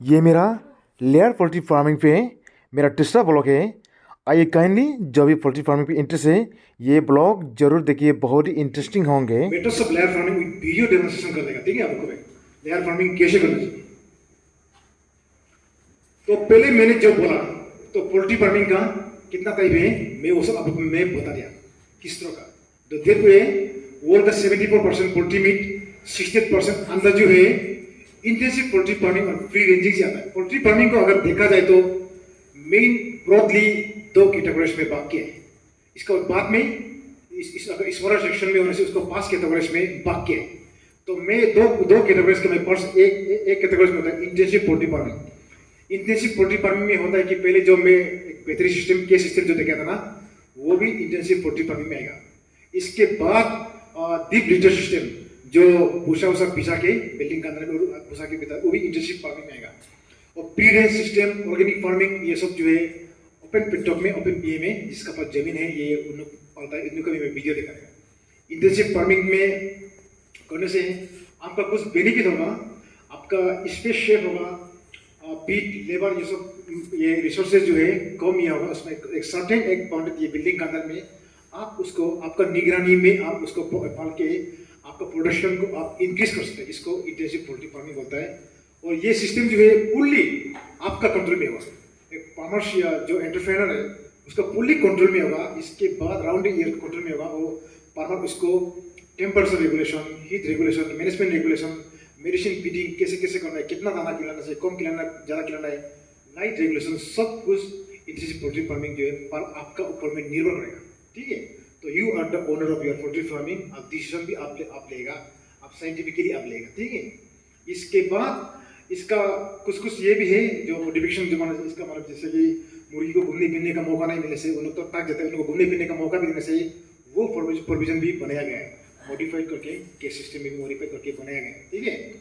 ये मेरा layer poultry farming पे मेरा तीसरा ब्लॉग है। आइए काइंडली जो भी पोल्ट्री फार्मिंग पे इंटरेस्ट है ये ब्लॉग जरूर देखिए, बहुत ही इंटरेस्टिंग होंगे। Methods of layer farming with video demonstration कर देगा, ठीक है आपको मैं लेयर फार्मिंग कैसे करना चाहिए। तो पहले मैंने जो बोला तो पोल्ट्री फार्मिंग का कितना टाइप है मैं वो सब आपको मैं बता दिया किस तरह का। तो देखो ये वर्ल्ड का 74% पोल्ट्री मीट, 68% अंदर जो है इंटेंसिव पोल्ट्री फार्मिंग और फ्री रेंजिंग से आता है। पोल्ट्री फार्मिंग को अगर देखा जाए तो मेन ब्रॉडली दो कैटेगरीज में भाग किया है। इसका बाद में इस वाला सेक्शन में होने से उसको 5 कैटेगरीज में भाग किया है। तो मैं दो कैटेगरीज का मैं फर्स्ट एक कैटेगरीज में होता है intensive poultry farming. Intensive poultry farming में होता है कि पहले जो मैं एक बेहतरीन सिस्टम के सिस्टम जो देखा था ना वो भी इंटेंसिव पोल्ट्री फार्मिंग में आएगा। इसके बाद डीप लिटर सिस्टम जो भूसा उसा पिसा के बिल्डिंग के अंदर में भूसा के पिता वो भी इंटेंसिव फार्मिंग में आएगा। और pre range system, organic farming, ये सब जो है ओपन पिटॉप में, ओपन पीए में जिसका पास जमीन है ये उन लोग पालता है, इनका भी मैं वीडियो दिखाएगा। इंटेंसिव फार्मिंग में करने से आपका कुछ बेनिफिट होगा, आपका स्पेस शेप होगा, पीट लेबर ये सब ये रिसोर्सेज जो है कम ही होगा। उसमें एक सर्टेन एक बाउंड्री ये बिल्डिंग के अंदर में आप उसको आपका निगरानी में आप उसको पाल के आपका प्रोडक्शन को आप इंक्रीज कर सकते हैं। इसको इंटेंसिव पोल्ट्री फार्मिंग होता है। और ये सिस्टम जो है फुल्ली आपका कंट्रोल में होगा। एक फार्मर्स या जो एंटरप्रेन्योर है उसका फुल्ली कंट्रोल में होगा। इसके बाद राउंड ईयर कंट्रोल में होगा। वो फार्मर उसको temperature regulation, heat regulation, management regulation, medicine feeding कैसे कैसे करना है, कितना दाना खिलाना चाहिए, कम खिलाना, ज़्यादा खिलाना है, लाइट रेगुलेशन, सब कुछ इंटेंसिव पोल्ट्री फार्मिंग जो है पर आपका ऊपर में निर्भर करेगा, ठीक है। तो you are the owner of your poultry farming. अब डिसीजन भी आप लेगा, आप साइंटिफिकली आप लेगा, ठीक है। इसके बाद इसका कुछ ये भी है जो मोटिवेशन जो मतलब इसका मतलब जैसे कि मुर्गी को घूमने फिरने का मौका नहीं मिलने से उन लोग तो तक जाते हैं, उनको घूमने फिरने का मौका भी देने से वो प्रोविजन भी बनाया गया है, मॉडिफाइड करके केस सिस्टम में भी मॉडिफाई करके बनाया गया है, ठीक है।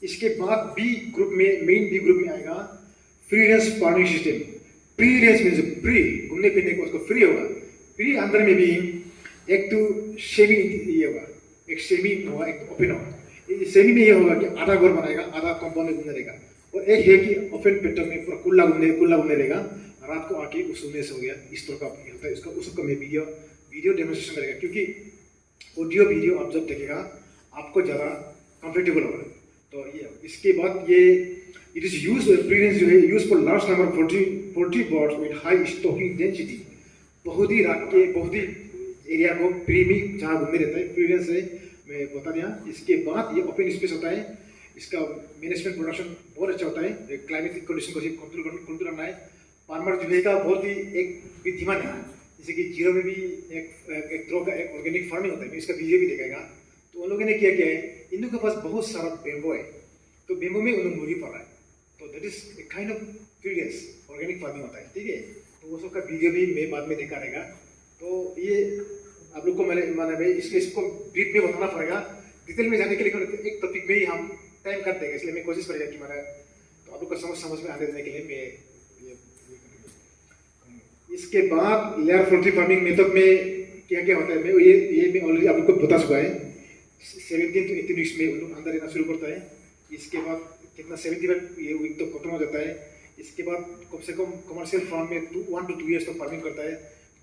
इसके बाद बी ग्रुप में, मेन बी ग्रुप में आएगा free range farming system. Pre range means pre घूमने फिरने को उसको फ्री होगा। फ्री अंदर में भी एक तो सेमी ये होगा, एक सेमी होगा, एक ओपन होगा। सेमी में ये होगा कि आधा घर बनाएगा, आधा कंपाउंड में घूमने देगा। और एक है कि ओपन पेटर में पूरा खुला घूमने देगा, रात को आके उस सोने से हो गया। इस तरह का होता है इसका, उसका मैं वीडियो डेमोन्स्ट्रेशन करेगा, क्योंकि ऑडियो वीडियो आप जब देखेगा आपको ज़्यादा कंफर्टेबल होगा। तो ये इसके बाद ये it is use free range जो है use for large number poultry birds with high stocking density. बहुत ही रात के बहुत ही एरिया को फ्री में जहाँ घूमने रहता है, फ्री रेंज से मैं बता दिया। इसके बाद ये ओपन स्पेस होता है। इसका मैनेजमेंट प्रोडक्शन बहुत अच्छा होता है। क्लाइमेटिक कंडीशन को कंट्रोल करना है। फार्मर जो है का बहुत ही एक विद्यमान है, जैसे कि जीरो में भी एक तरह का एक ऑर्गेनिक फार्मिंग होता है, इसका वीडियो भी देखेगा। तो उन लोगों ने क्या किया है, इन लोगों के पास बहुत सारा बेम्बो है, तो बेम्बो में उन लोग मुर्गी पड़ रहा है। तो that is a kind of free range organic farming होता है, ठीक है। तो वो सबका वीडियो भी मैं बाद में दिखा रहेगा। तो ये आप लोग को मैंने इसको ब्रीफ में बताना पड़ेगा। डिटेल में जाने के लिए एक टॉपिक में ही हम टाइम काट देंगे, इसलिए मैं कोशिश करेगा कि मेरा तो आप लोग को समझ में आने देने के लिए मैं इसके बाद लेयर पोल्ट्री फार्मिंग मेथड में क्या क्या होता है मैं ये मैं ऑलरेडी आप लोग को बता चुका है। 17 to 18 वीक्स में उन लोग अंदर रहना शुरू करता है। इसके बाद कितना 75 ये वीक तो खत्म हो जाता है। इसके बाद कम से कम कमर्शियल फार्म में 1 to 2 ईयर्स तक फार्मिंग करता है,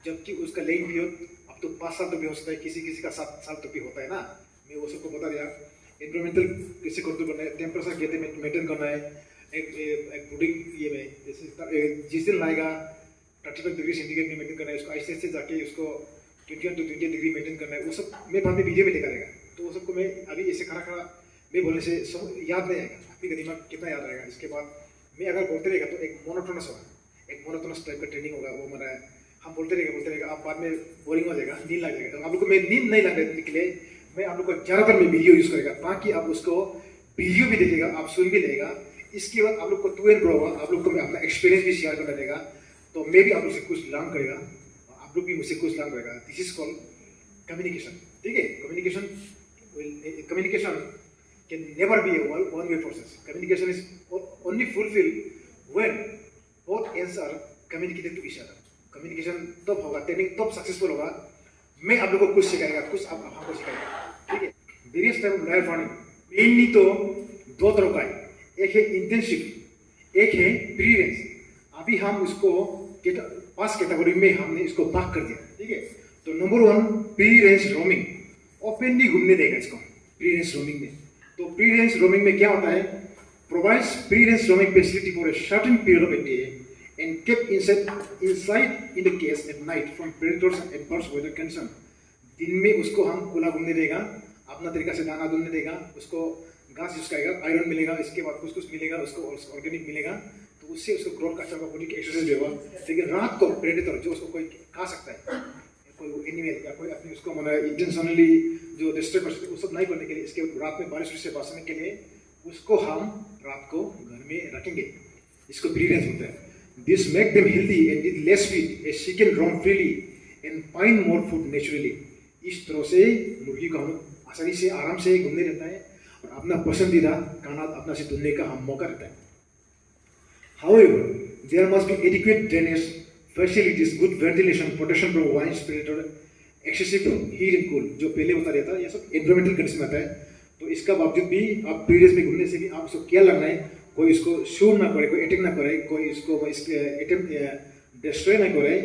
जबकि उसका लेइंग पीरियड अब तो 5 साल तक भी हो सकता है, किसी का 7 साल तक भी होता है ना। मैं वो सबको बता दिया। एनवायरमेंटल कैसे कंट्रोल करना है, टेम्परेचर कैसे मेंटेन करना है, एक ब्रूडिंग ये में जैसे जिस दिन लाएगा 35 डिग्री सेंटीग्रेड में मेंटेन करना है, उसको ऐसे जाके उसको 21 to 20 डिग्री मेंटेन करना है। वो सब मैं बाद में वीडियो में दिखा देगा। तो वो सबको मैं अभी ऐसे खड़ा मैं बोलने से सब याद नहीं आएगा, आपके दिमाग कितना याद आएगा। इसके बाद मैं अगर बोलते रहेगा तो एक मोनोटोनस होगा, एक मोनोटोनस टाइप का ट्रेनिंग होगा। वो मेरा हम बोलते रहेगा, आप बाद में बोरिंग हो जाएगा, नींद लग जाएगा। तो आप लोग को मैं नींद नहीं लगने के लिए मैं आप लोग को ज़्यादातर मैं वीडियो यूज़ करेगा, ताकि आप उसको वीडियो भी देखेगा, आप सुन भी लेगा। इसके बाद आप लोग को टू एंड प्रो होगा, आप लोग को मैं अपना एक्सपीरियंस भी शेयर करना देगा। तो मैं भी आप लोग से कुछ लर्न करेगा, आप लोग भी मुझसे कुछ लर्न करेगा। दिस इज कॉल्ड कम्युनिकेशन, ठीक है। Communication can never be a one way process. Communication is only fulfill when both ends are communicated to each other. Communication तब होगा, ट्रेनिंग तब सक्सेसफुल होगा। मैं आप लोगों को कुछ सिखाएगा, कुछ आप हमको सिखाएगा, ठीक है। Various type of layer farming mainly तो 2 तरह का है। एक है इंटेंसिव एक है प्री रेंज। अभी हम उसको 5 कैटेगरी में हमने इसको भाग कर दिया, ठीक है। तो number 1 pre range roaming, openly घूमने देगा इसको प्री रेंज रोमिंग में। तो प्री रेंज रोमिंग में क्या होता है, provides free range roaming facility for a certain period of a day and kept inside in the case at night from predators and adverse weather condition. दिन में उसको हम खुला घूमने देगा, अपना तरीका से दाना दूलने देगा, उसको घास यूज करेगा, आयरन मिलेगा, इसके बाद कुछ कुछ मिलेगा, उसको ऑर्गेनिक मिलेगा, तो उससे उसको ग्रोथ का अच्छा होगा, बॉडी की एक्सरसाइज भी होगा। लेकिन रात को प्रेडेटर जो उसको कोई खा सकता है, कोई एनिमल या कोई अपने उसको मतलब इंटेंशनली जो डिस्टर्ब कर सकते, वो सब नहीं करने के लिए, इसके रात में बारिश से बचने के लिए उसको हम रात को घर में रखेंगे, इसको प्री रेंज होता है। This make them healthy and with less feed A she can Rome freely and find more food naturally. इस तरह से मुर्गी को हम आसानी से आराम से घूमने रहता है और अपना पसंदीदा खाना अपना से ढूंढने का हम मौका रहता है। However, there must be adequate drainage facilities, good ventilation, protection from wind predator, excessive heat and cool, जो पहले बता दिया था, ये सब एनवायरमेंटल कंडीशन में आता है। तो इसका बावजूद भी आप पीरियड्स में घूमने से भी आप उसको क्या लगना है, कोई इसको शूट ना करे, कोई अटैक ना करे, कोई इसको डिस्ट्रॉय ना करे,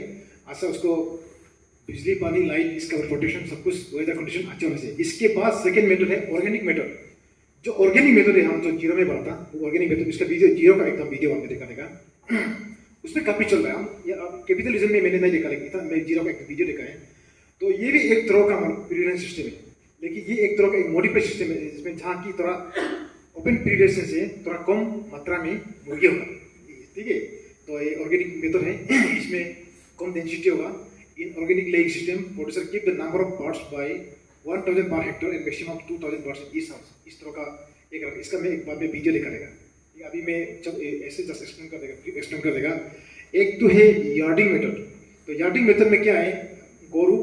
ऐसा उसको बिजली पानी लाइट इसका प्रोटेक्शन सब कुछ वेदर कंडीशन अच्छे होने से। इसके बाद सेकेंड मेथड है ऑर्गेनिक मेथड। जो ऑर्गेनिक मेथड है हम जो जीरो में बढ़ता, वो ऑर्गेनिक मेथड, इसका वीडियो जीरो का एकदम वीडियो आपने देखा देगा, उसमें काफी चल रहा है। हम कैपिटलिज्म में मैंने नहीं देखा, लेकिन था मैं जीरो का एक वीडियो देखा है। तो ये भी एक तरह का प्रीडेंस सिस्टम है, लेकिन ये एक तरह का एक मॉडिफाइड सिस्टम है, जिसमें जहाँ की थोड़ा ओपन प्रीडेशन से थोड़ा कम मात्रा में मुर्गी होगा, ठीक है। तो ये ऑर्गेनिक मेथड है, इसमें कम डेंसिटी होगा। In organic laying system producer keep the number of birds by 1000 per hectare and maximum 2000 birds in each house. इस तरह का एक, इसका मैं एक बार में वीडियो दिखा देगा, अभी मैं जब ऐसे जस्ट एक्सप्लेन कर देगा। एक तो है यार्डिंग मेथड। तो यार्डिंग मेथड में क्या है, गोरू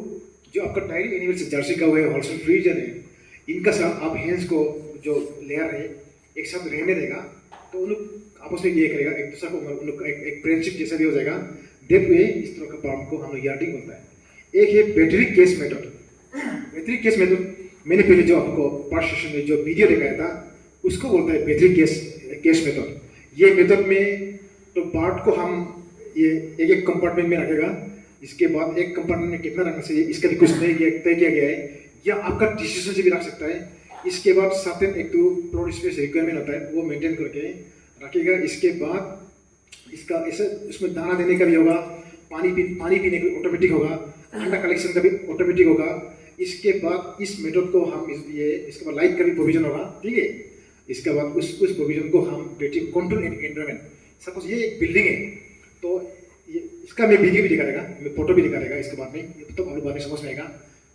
जो आपका डायरी एनिमल से जर्सी का हुआ है, हॉर्स फ्रीजन है, इनका साथ आप हेंस को जो लेयर है एक साथ रहने देगा, तो उन लोग आपस में ये करेगा, एक दूसरे को उन लोग एक फ्रेंडशिप जैसा भी हो जाएगा। देख वे इस तरह का फार्म को हम लोग यार्डिंग बोलता है। एक है battery case method. Battery case method मैंने पहले जो आपको पार्ट सेशन में जो वीडियो दिखाया था, उसको बोलता है बैटरी केस मेथड। ये मेथड में तो बर्ड को हम ये एक कंपार्टमेंट में रखेगा, इसके बाद एक कंपार्टमेंट में कितना रखना चाहिए इसका भी कुछ तय किया गया है, या आपका डिसीजन से भी रख सकता है। इसके बाद सर्टेन एक तो फ्लोर स्पेस रिक्वायरमेंट होता है, वो मेंटेन करके रखेगा। इसके बाद इसका ऐसे उसमें दाना देने का भी होगा, पानी पीने का ऑटोमेटिक होगा, अंडा कलेक्शन का भी ऑटोमेटिक होगा। इसके बाद इस मेथड को हम इसके बाद लाइट का भी प्रोविजन होगा, ठीक है। इसके बाद उस प्रोविजन को हम कंट्रोल एनवायरमेंट, सपोज ये एक बिल्डिंग है, तो ये इसका मैं वीडियो भी दिखा देगा, मैं फोटो भी दिखा देगा इसके बाद में, तो आप बाद में समझ में आएगा।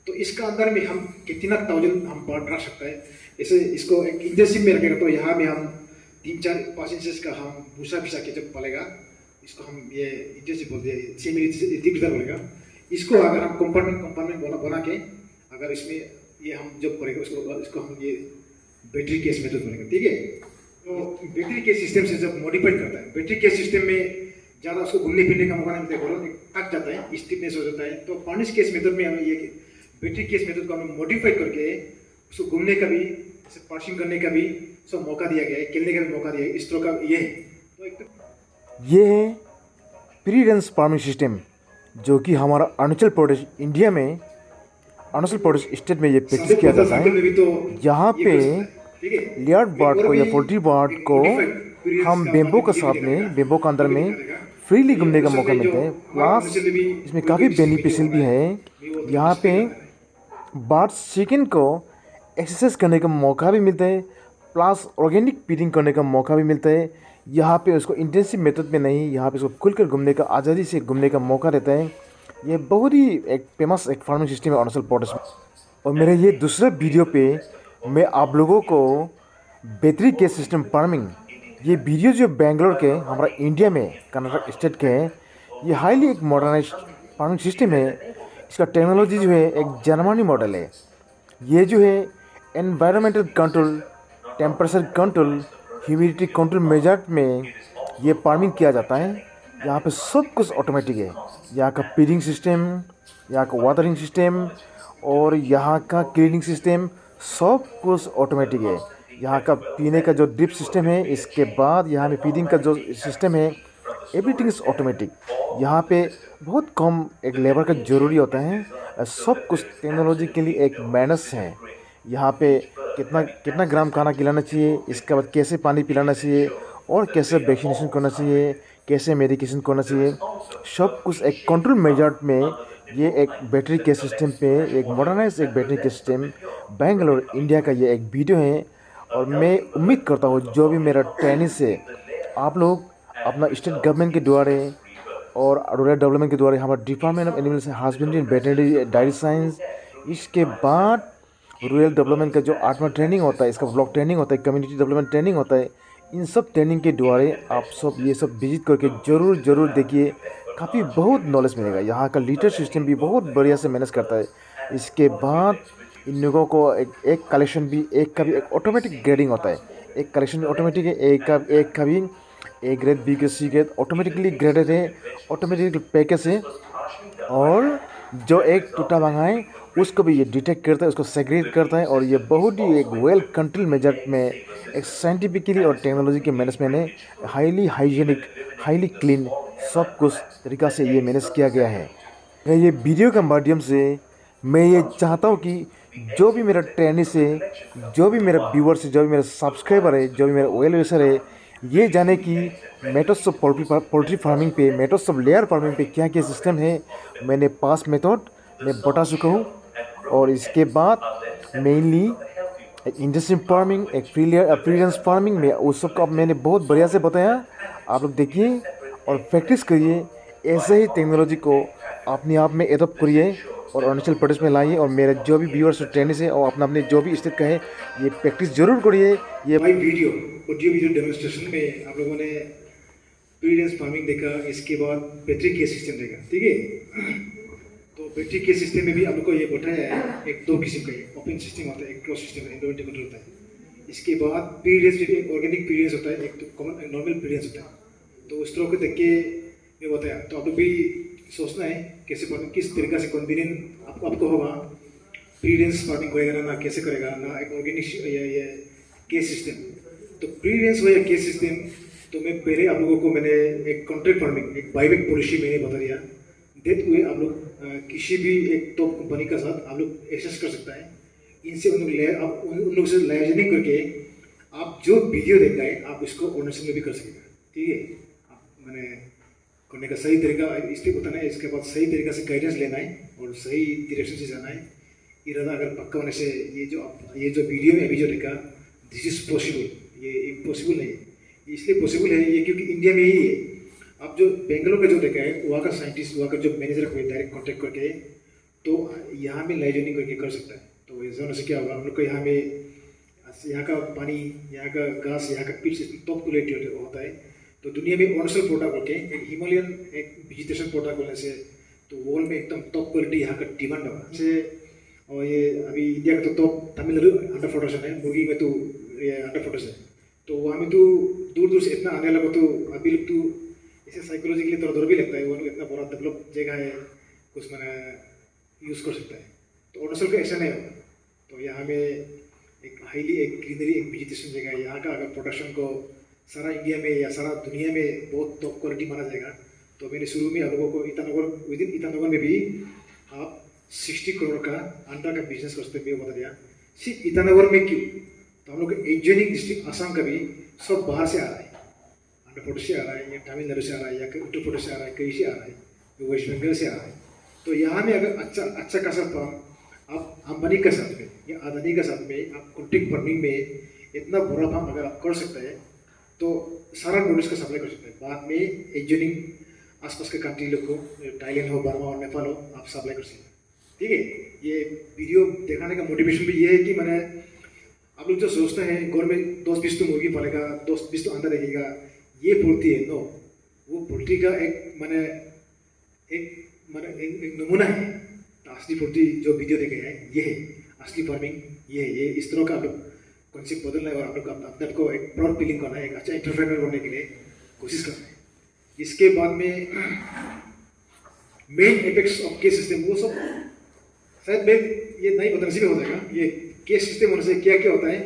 तो इसका अंदर में हम कितना 1000 हम बर्ड रख सकता है। ऐसे इसको एक इंटेंसिव में रखेगा, तो यहाँ में हम 3-4-5 इंचेस का हम भूसा भिसा के जब पलेगा, इसको हम ये इंटेंसिव बोलते हैं, 6 मिनट बोलेगा। इसको अगर हम कंपार्टमेंट बना के अगर इसमें ये हम जब करेंगे इसको हम ये बैटरी केस मेथड बोलेंगे, ठीक है। तो बैटरी केस सिस्टम से जब मॉडिफाइड करता है, बैटरी केस सिस्टम में ज़्यादा उसको घूमने फिरने का मौका नहीं मिलता है, थक जाता है, स्टिफनेस हो जाता है। तो फर्नेस केस मेथड में हमें ये बैटरी केस मेथड को हमें मॉडिफाइड करके उसको घूमने का भी, पार्सिंग करने का भी सब मौका दिया गया है, खेलने का भी मौका दिया है, इस तरह का ये है। तो ये है प्री रेंज फार्मिंग सिस्टम, जो कि हमारा अरुणाचल प्रदेश इंडिया में, अरुणाचल प्रदेश स्टेट में ये प्रैक्टिस किया जाता है। यहाँ पे लेयर्ड बर्ड को या पोल्ट्री बर्ड को हम बेम्बो के साथ में, बेम्बो के अंदर में फ्रीली घूमने का मौका मिलता है। प्लस इसमें काफ़ी बेनिफिशियल भी है, यहाँ पे बर्ड चिकन को एक्सरसाइज करने का मौका भी मिलता है, प्लस ऑर्गेनिक फीडिंग करने का मौका भी मिलता है। यहाँ पे उसको इंटेंसिव मेथड में नहीं, यहाँ पे उसको खुलकर घूमने का, आज़ादी से घूमने का मौका रहता है। ये बहुत ही एक फेमस एक फार्मिंग सिस्टम है अरुणाचल प्रदेश में। और मेरे ये दूसरे वीडियो पे मैं आप लोगों को बैटरी केस सिस्टम फार्मिंग, ये वीडियो जो बेंगलोर के हमारा इंडिया में कर्नाटक स्टेट के हैं, ये हाईली एक मॉडर्नाइज फार्मिंग सिस्टम है। इसका टेक्नोलॉजी जो है एक जर्मनी मॉडल है। ये जो है environmental control, temperature control, humidity control measured में ये फार्मिंग किया जाता है। यहाँ पे सब कुछ ऑटोमेटिक है, यहाँ का फीडिंग सिस्टम, यहाँ का वाटरिंग सिस्टम और यहाँ का क्लीनिंग सिस्टम सब कुछ ऑटोमेटिक है। यहाँ का पीने का जो ड्रिप सिस्टम है, इसके बाद यहाँ में फीडिंग का जो सिस्टम है, एवरीथिंग इज़ ऑटोमेटिक। यहाँ पे बहुत कम एक लेबर का ज़रूरी होता है। सब कुछ टेक्नोलॉजी के लिए एक मैनर्स है। यहाँ पे कितना कितना ग्राम खाना खिलाना चाहिए, इसके बाद कैसे पानी पिलाना चाहिए और कैसे वैक्सीनेशन करना चाहिए, कैसे मेडिकेशन करना चाहिए, सब कुछ एक कंट्रोल मेजर में। ये एक बैटरी के सिस्टम पे, एक मॉडर्नाइज एक बैटरी के सिस्टम बेंगलोर इंडिया का ये एक वीडियो है। और मैं उम्मीद करता हूँ जो भी मेरा ट्रेनिंग से आप लोग अपना स्टेट गवर्नमेंट के द्वारा और रूरल डेवलपमेंट के द्वारा हमारा department of animals husbandry and veterinary diary science, इसके बाद रूरल डेवलपमेंट का जो 8वां ट्रेनिंग होता है, इसका ब्लॉक ट्रेनिंग होता है, कम्युनिटी डेवलपमेंट ट्रेनिंग होता है, इन सब ट्रेनिंग के द्वारा आप सब ये सब विजिट करके ज़रूर देखिए। काफ़ी बहुत नॉलेज मिलेगा। यहाँ का लीटर सिस्टम भी बहुत बढ़िया से मैनेज करता है। इसके बाद इन लोगों को एक कलेक्शन भी एक का भी एक ऑटोमेटिक ग्रेडिंग होता है। एक कलेक्शन भी ऑटोमेटिक है, एक का भी A grade, B grade, C grade automatically graded है, ऑटोमेटिकली पैकेज है। और जो एक टूटा भांगा है उसको भी ये डिटेक्ट करता है, उसको सेग्रीगेट करता है। और ये बहुत ही एक वेल कंट्रोल मेजर में एक साइंटिफिकली और टेक्नोलॉजी के मैनेजमेंट है, हाईली हाइजीनिक, हाईली क्लीन, सब कुछ तरीक़ा से ये मैनेज किया गया है। ये वीडियो के माध्यम से मैं ये चाहता हूँ कि जो भी मेरा ट्रेनिंग से, जो भी मेरा व्यूअर्स है, जो भी मेरा सब्सक्राइबर है, जो भी मेरा वेल विशर है, ये जाने कि मेथड्स ऑफ पोल्ट्री फार्मिंग पे, मेथड्स ऑफ लेयर फार्मिंग पे क्या क्या सिस्टम है। मैंने पास मेथड मैं बता चुका हूँ। और इसके बाद मेनली एक इंडस्ट्रियल फार्मिंग, एक फ्री रेंज फार्मिंग में उस सब को अब मैंने बहुत बढ़िया से बताया। आप लोग देखिए और प्रैक्टिस करिए। ऐसे ही टेक्नोलॉजी को अपने आप में एडॉप्ट करिए और अरुणाचल प्रदेश में लाइए। और मेरे जो भी व्यूअर्स ट्रेनिंग है और अपने जो भी स्टेट का है, ये प्रैक्टिस जरूर करिए। ये वीडियो ऑडियो वीडियो डेमोन्स्ट्रेशन में आप लोगों ने फ्री रेंज फार्मिंग देखा, इसके बाद बैटरी केस सिस्टम देखा, ठीक है। तो बैटरी केस सिस्टम में भी आप लोग को ये बताया है, एक 2 किस्म का है, ओपन सिस्टम होता है, एक क्लोज सिस्टम एनवायरमेंट कंट्रोल होता है। इसके बाद प्री रेंज में एक ऑर्गेनिक प्री रेंज होता है, एक तो कॉमन नॉर्मल प्री रेंज होता है। तो उस तरह को देख के मैं बताया। तो आप लोग भी सोचना है कैसे फार्मिंग, किस तरीका से कन्वीनियंट आपको होगा। प्री रेंज फार्मिंग करेगा ना, कैसे करेगा ना, एक ऑर्गेनिक या केस सिस्टम। तो प्री रेंज हो या केस सिस्टम, तो मैं पहले आप लोगों को मैंने एक कॉन्ट्रैक्ट फार्मिंग, एक बाईबैक पॉलिसी मैंने बता दिया। देट हुए आप लोग किसी भी एक टॉप कंपनी का साथ आप लोग एक्सेस कर सकता है। इनसे उन लोग से लाइजनिंग करके आप जो वीडियो देखा है आप उसको ओनरशिप में भी कर सकेगा, ठीक है। आप मैंने करने का सही तरीका इसलिए बताना है। इसके बाद सही तरीका से गाइडेंस लेना है और सही डायरेक्शन से जाना है। इरादा अगर पक्का होने से ये जो वीडियो में अभी जो देखा, दिस इज़ पॉसिबल, ये इम्पॉसिबल नहीं है। इसलिए पॉसिबल है ये क्योंकि इंडिया में यही है। आप जो बेंगलोर का जो देखा है, वहाँ का साइंटिस्ट, वहाँ का जो मैनेजर को डायरेक्ट कॉन्टैक्ट करके तो यहाँ में लाइजनिंग करके कर सकता है। तो ऐसा होने से क्या होगा, हम लोग को यहाँ का पानी, यहाँ का घास, यहाँ का पिच टॉप क्वालिटी होता है। तो दुनिया में अरुणाचल प्रोडक्ट होके एक हिमालयन एक वेजिटेशन प्रोडक्ट होने से तो वर्ल्ड में एकदम टॉप क्वालिटी यहाँ का डिमांड होगा से। और ये अभी इंडिया का तो टॉप तमिलनाडु अंडर प्रोडक्शन है, मुर्गी में तो ये अंडर प्रोडक्शन है। तो वहाँ में तो दूर दूर से इतना आने लगा। तो अभी लोग तो इसे साइकोलॉजिकली थोड़ा डर भी लगता है। वो लोग इतना बड़ा डेवलप जगह है, कुछ मैंने यूज़ कर सकता है। तो अरुणाचल का ऐसा नहीं होगा। तो यहाँ में एक हाईली एक ग्रीनरी एक वेजिटेशन जगह है। यहाँ का अगर प्रोडक्शन को सारा इंडिया में या सारा दुनिया में बहुत टॉप क्वालिटी माना जाएगा। तो मैंने शुरू में आप लोगों को ईटानगर, विद इन ईटानगर में भी आप 60 करोड़ का अंडा का बिजनेस कर सकते हैं, बता दिया। सिर्फ ईटानगर में क्यों, तो हम लोग एडजॉइनिंग डिस्ट्रिक्ट आसाम का भी सब बाहर से आ रहा है। आंध्र प्रदेश से आ रहा है, या तमिलनाडु से आ रहा है, या उत्तर प्रदेश से आ रहा है, कहीं से आ रहा है, या वेस्ट बंगाल से आ रहा है। तो यहाँ में अगर अच्छा खासा फार्म आप अंबानी के साथ में या अदानी के साथ में आप कॉन्ट्रैक्ट फार्मिंग में इतना बड़ा फार्म अगर आप कर सकते हैं तो सारा नॉलेज का सप्लाई कर सकते हैं। बाद में एडजॉइनिंग आसपास के कंट्री लोग को, थाईलैंड हो, बर्मा हो, नेपाल हो, आप सप्लाई कर सकते हैं, ठीक है। ये वीडियो दिखाने का मोटिवेशन भी ये है कि मैंने आप लोग जो सोचते हैं गवर्नमेंट 10-20 तो मुर्गी पालेगा, 10-20 तो अंडा देखेगा, ये पोल्ट्री है। नो, वो पोल्ट्री का एक नमूना है। तो असली पोल्ट्री जो वीडियो देखे हैं ये है असली फार्मिंग, ये है। ये इस तरह का आप लोग कॉन्सेप्ट बदलना है और आप लोग अपने आप को एक प्राउड फीलिंग करना है, एक अच्छा एंटरप्रेन्योर बनने के लिए कोशिश करना है। इसके बाद में main apex of case system, वो सब शायद मैं ये नहीं बताने से भी हो जाएगा। ये केस सिस्टम होने से क्या क्या होता है,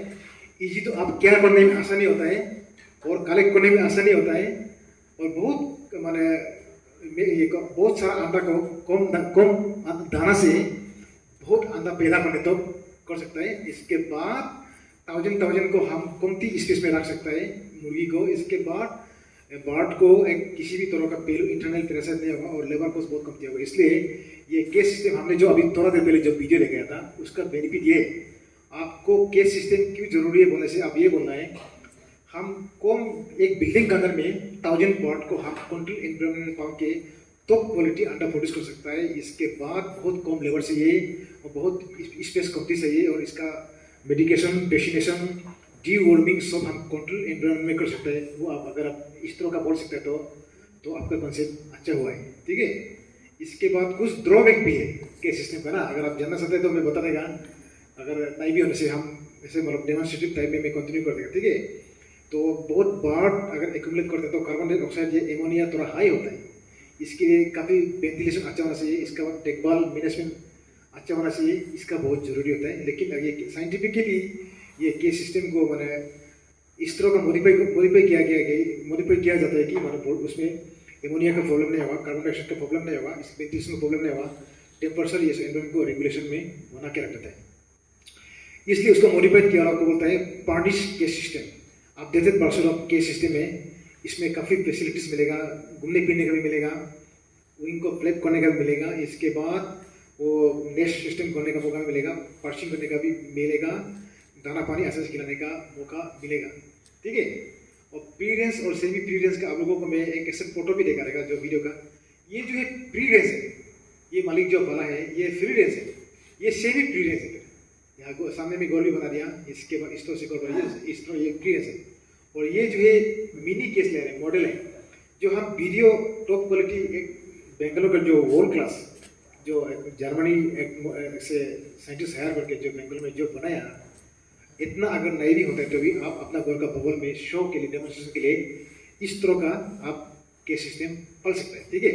इजी तो आप केयर करने में आसानी होता है और कलेक्ट करने में आसानी होता है और बहुत माने ये बहुत सारा अंडा को कम दाना से बहुत अंडा पैदा करने तो कर सकता है। इसके बाद थाउजेंड को हम कमती स्पेस में रख सकता है मुर्गी को। इसके बाद बर्ड को एक किसी भी तरह का पेलू इंटरनल प्रेशर नहीं होगा और लेबर कॉस्ट बहुत कमती होगा। इसलिए ये केस सिस्टम हमने जो अभी थोड़ा देर पहले जो वीडियो ले गया था उसका बेनिफिट ये आपको केस सिस्टम क्यों जरूरी है बोलने से आप ये बोलना है हम कम एक बिल्डिंग के अंदर में 1000 बर्ड को हम कंट्रोल एनवायरनमेंट फार्म के टॉप क्वालिटी अंडा प्रोड्यूस कर सकता है। इसके बाद बहुत कम लेबर चाहिए और बहुत स्पेस कमती चाहिए और इसका मेडिकेशन वैक्सीनेशन डी वार्मिंग सब हम कंट्रोल एनवायरनमेंट में कर सकते हैं। वो आप अगर आप इस तरह का बोल सकते हैं तो आपका कॉन्सेप्ट अच्छा हुआ है, ठीक है। इसके बाद कुछ ड्रॉबैक भी है केस सिस्टम का ना, अगर आप जानना चाहते हैं तो मैं बता देगा, अगर नहीं भी होने से हम ऐसे मतलब डेमोन्स्ट्रेटिव टाइप में मैं कंटिन्यू कर देगा, ठीक है। तो बहुत बर्ड अगर एक्यूमुलेट करते हैं तो कार्बन डाइऑक्साइड या एमोनिया थोड़ा हाई होता है। इसके लिए काफ़ी वेंटिलेशन अच्छा होना चाहिए, इसका बाद देखभाल मैनेजमेंट अच्छा होना चाहिए, इसका बहुत ज़रूरी होता है। लेकिन ये साइंटिफिकली ये केस सिस्टम को मैंने इस तरह का मॉडिफाई किया जाता है कि मतलब उसमें एमोनिया का प्रॉब्लम नहीं होगा, कार्बन डाइऑक्साइड का प्रॉब्लम नहीं होगा, इस वेंटिलेशन का प्रॉब्लम नहीं होगा, टेम्परेचर ये एनवायरनमेंट को रेगुलेशन में बना के रख देता है। इसलिए उसको मॉडिफाइड किया आपको बोलता है पार्टिश case system. Updated version of case system है, इसमें काफ़ी फैसिलिटीज़ मिलेगा, घूमने फिरने का भी मिलेगा, विंग को फ्लैप करने का भी मिलेगा, इसके बाद वो नेस्ट सिस्टम करने का मौका मिलेगा, पर्चिंग करने का भी मिलेगा, दाना पानी आसानी से खिलाने का मौका मिलेगा, ठीक है। और प्री रेंज और सेमी प्री रेंज का आप लोगों को मैं एक ऐसे फोटो भी देखा रहेगा जो वीडियो का। ये जो है प्री रेंज है, ये मालिक जो वाला है ये फ्री रेंज है, ये सेमी प्री रेंज है। यहाँ को सामने में गोल भी बना दिया, इसके बाद इस तरह से कर इस तरह ये प्री रेंज है। और ये जो है मिनी केस ले रहे हैं मॉडल है, जो हम वीडियो टॉप क्वालिटी एक बेंगलोर का जो वर्ल्ड क्लास जो जर्मनी से साइंटिस्ट हायर करके जो बेंगलोर में जो बनाया, इतना अगर नहीं भी होता है तो भी आप अपना घर का बबल में शो के लिए डेमोन्स्ट्रेशन के लिए इस तरह का आप केस सिस्टम पढ़ सकते हैं, ठीक है।